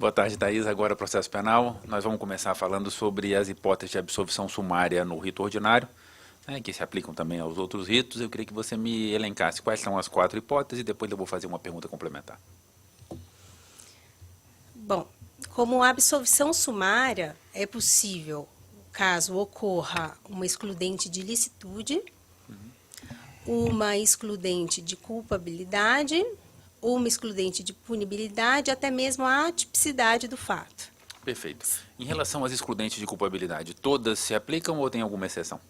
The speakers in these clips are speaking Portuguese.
Boa tarde, Thaís. Agora, processo penal. Nós vamos começar falando sobre as hipóteses de absolvição sumária no rito ordinário, né, que se aplicam também aos outros ritos. Eu queria que você me elencasse quais são as 4 hipóteses e depois eu vou fazer uma pergunta complementar. Bom, como a absolvição sumária é possível caso ocorra uma excludente de licitude, uma excludente de culpabilidade, uma excludente de punibilidade, até mesmo a atipicidade do fato. Perfeito. Em relação às excludentes de culpabilidade, todas se aplicam ou tem alguma exceção?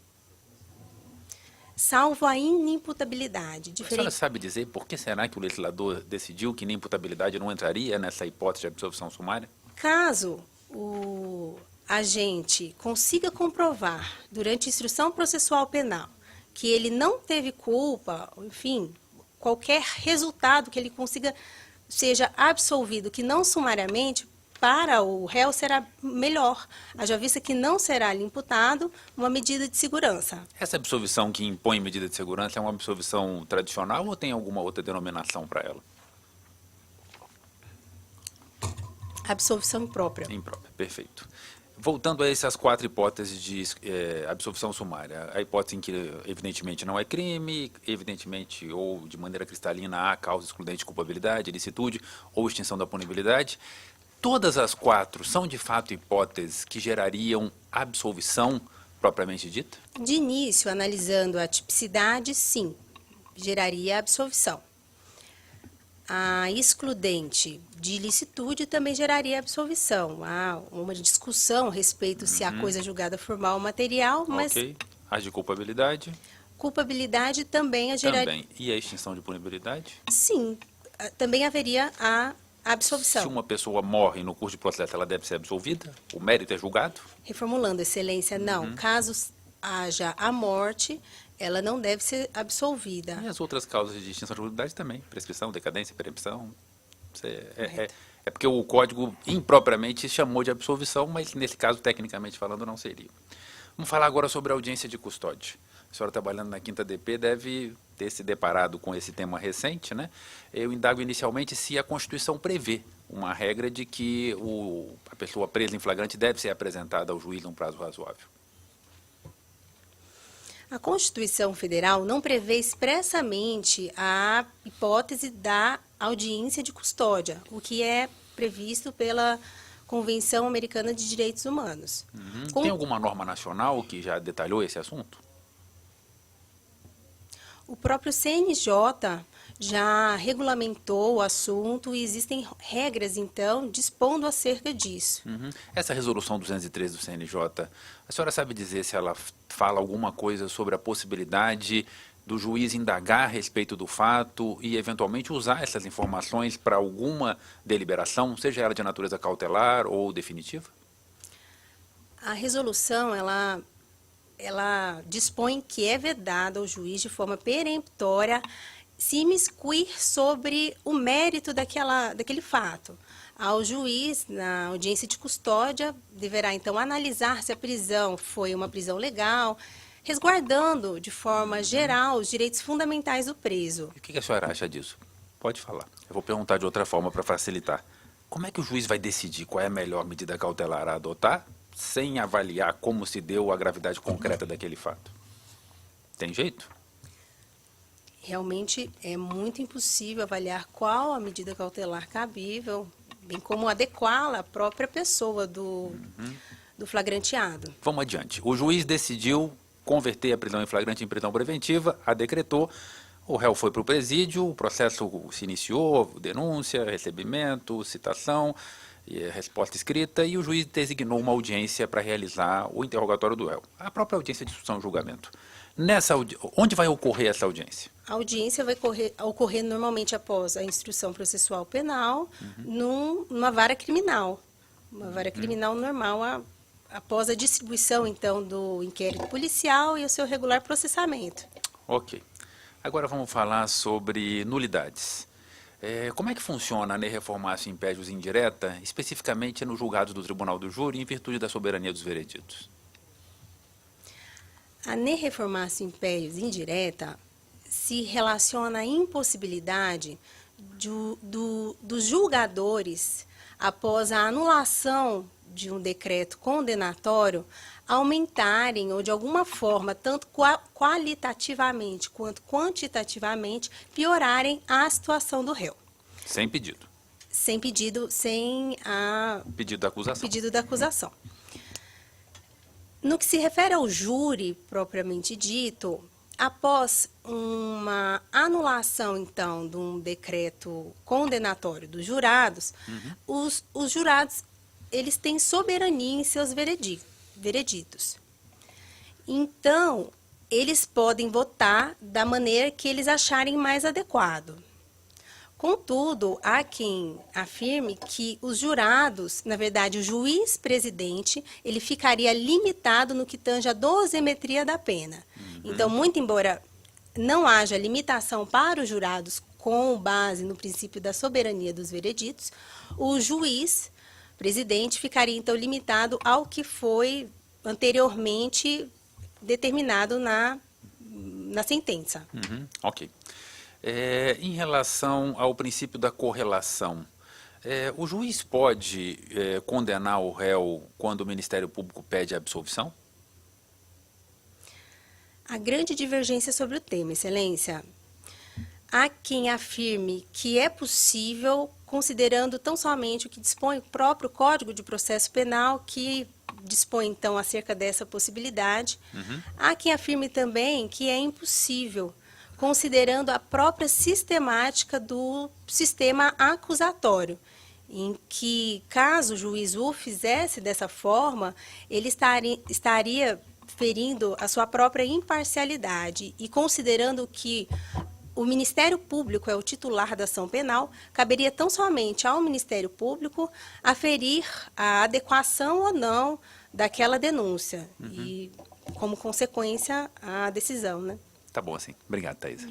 Salvo a inimputabilidade. A senhora sabe dizer por que será que o legislador decidiu que inimputabilidade não entraria nessa hipótese de absolvição sumária? Caso o agente consiga comprovar durante a instrução processual penal que ele não teve culpa, enfim, qualquer resultado que ele consiga seja absolvido, que não sumariamente, para o réu será melhor, haja vista que não será lhe imputado uma medida de segurança. Essa absolvição que impõe medida de segurança é uma absolvição tradicional ou tem alguma outra denominação para ela? Absolvição imprópria. Imprópria, perfeito. Voltando a essas 4 hipóteses de absolvição sumária, a hipótese em que evidentemente não é crime, evidentemente ou de maneira cristalina há causa excludente de culpabilidade, ilicitude ou extinção da punibilidade, todas as 4 são de fato hipóteses que gerariam absolvição propriamente dita? De início, analisando a tipicidade, sim, geraria absolvição. A excludente de ilicitude também geraria absolvição. Há uma discussão a respeito se a coisa julgada formal ou material, mas Ok. As de culpabilidade? culpabilidade também a geraria. Também. E a extinção de punibilidade? Sim, também haveria a absolvição. Se uma pessoa morre no curso de processo, ela deve ser absolvida? O mérito é julgado? Reformulando, excelência, não. Caso haja a morte, ela não deve ser absolvida. E as outras causas de extinção de punibilidade também? Prescrição, decadência, perempção? É porque o código impropriamente chamou de absolvição, mas nesse caso, tecnicamente falando, não seria. Vamos falar agora sobre a audiência de custódia. A senhora trabalhando na 5ª DP deve ter se deparado com esse tema recente, né? Eu indago inicialmente se a Constituição prevê uma regra de que a pessoa presa em flagrante deve ser apresentada ao juiz num prazo razoável. A Constituição Federal não prevê expressamente a hipótese da audiência de custódia, o que é previsto pela Convenção Americana de Direitos Humanos. Tem alguma norma nacional que já detalhou esse assunto? O próprio CNJ já regulamentou o assunto e existem regras, então, dispondo acerca disso. Essa resolução 213 do CNJ, a senhora sabe dizer se ela fala alguma coisa sobre a possibilidade do juiz indagar a respeito do fato e, eventualmente, usar essas informações para alguma deliberação, seja ela de natureza cautelar ou definitiva? A resolução, ela dispõe que é vedado ao juiz de forma peremptória se imiscuir sobre o mérito daquele fato. Ao juiz, na audiência de custódia, deverá então analisar se a prisão foi uma prisão legal, resguardando de forma geral os direitos fundamentais do preso. E o que a senhora acha disso? Pode falar. Eu vou perguntar de outra forma para facilitar. Como é que o juiz vai decidir qual é a melhor medida cautelar a adotar sem avaliar como se deu a gravidade concreta daquele fato? Tem jeito? Realmente é muito impossível avaliar qual a medida cautelar cabível, bem como adequá-la à própria pessoa do flagranteado. Vamos adiante. O juiz decidiu converter a prisão em flagrante em prisão preventiva, a decretou, o réu foi para o presídio, o processo se iniciou, denúncia, recebimento, citação, resposta escrita, e o juiz designou uma audiência para realizar o interrogatório do réu. A própria audiência de instrução e julgamento. Onde vai ocorrer essa audiência? A audiência vai ocorrer normalmente após a instrução processual penal, numa vara criminal. Uma vara criminal normal, após a distribuição, então, do inquérito policial e o seu regular processamento. Ok. Agora vamos falar sobre nulidades. Como é que funciona a ne reformatio impedius indireta, especificamente nos julgados do Tribunal do Júri, em virtude da soberania dos vereditos? A ne reformatio impedius indireta se relaciona à impossibilidade dos julgadores após a anulação de um decreto condenatório, aumentarem ou de alguma forma, tanto qualitativamente quanto quantitativamente, piorarem a situação do réu. Sem pedido. Sem pedido, sem a Pedido da acusação. pedido da acusação. No que se refere ao júri propriamente dito, após uma anulação, então, de um decreto condenatório dos jurados, os jurados eles têm soberania em seus vereditos. Então, eles podem votar da maneira que eles acharem mais adequado. Contudo, há quem afirme que os jurados, na verdade, o juiz-presidente, ele ficaria limitado no que tange a dosimetria da pena. Então, muito embora não haja limitação para os jurados com base no princípio da soberania dos vereditos, o juiz-presidente ficaria, então, limitado ao que foi anteriormente determinado na sentença. Ok. Em relação ao princípio da correlação, o juiz pode condenar o réu quando o Ministério Público pede a absolvição? A grande divergência sobre o tema, Excelência. Há quem afirme que é possível, considerando tão somente o que dispõe o próprio Código de Processo Penal, que dispõe, então, acerca dessa possibilidade. Há quem afirme também que é impossível, considerando a própria sistemática do sistema acusatório, em que, caso o juiz o fizesse dessa forma, ele estaria ferindo a sua própria imparcialidade e considerando que o Ministério Público é o titular da ação penal, caberia tão somente ao Ministério Público aferir a adequação ou não daquela denúncia e, como consequência, a decisão, né? Tá bom assim. Obrigado, Thaisa.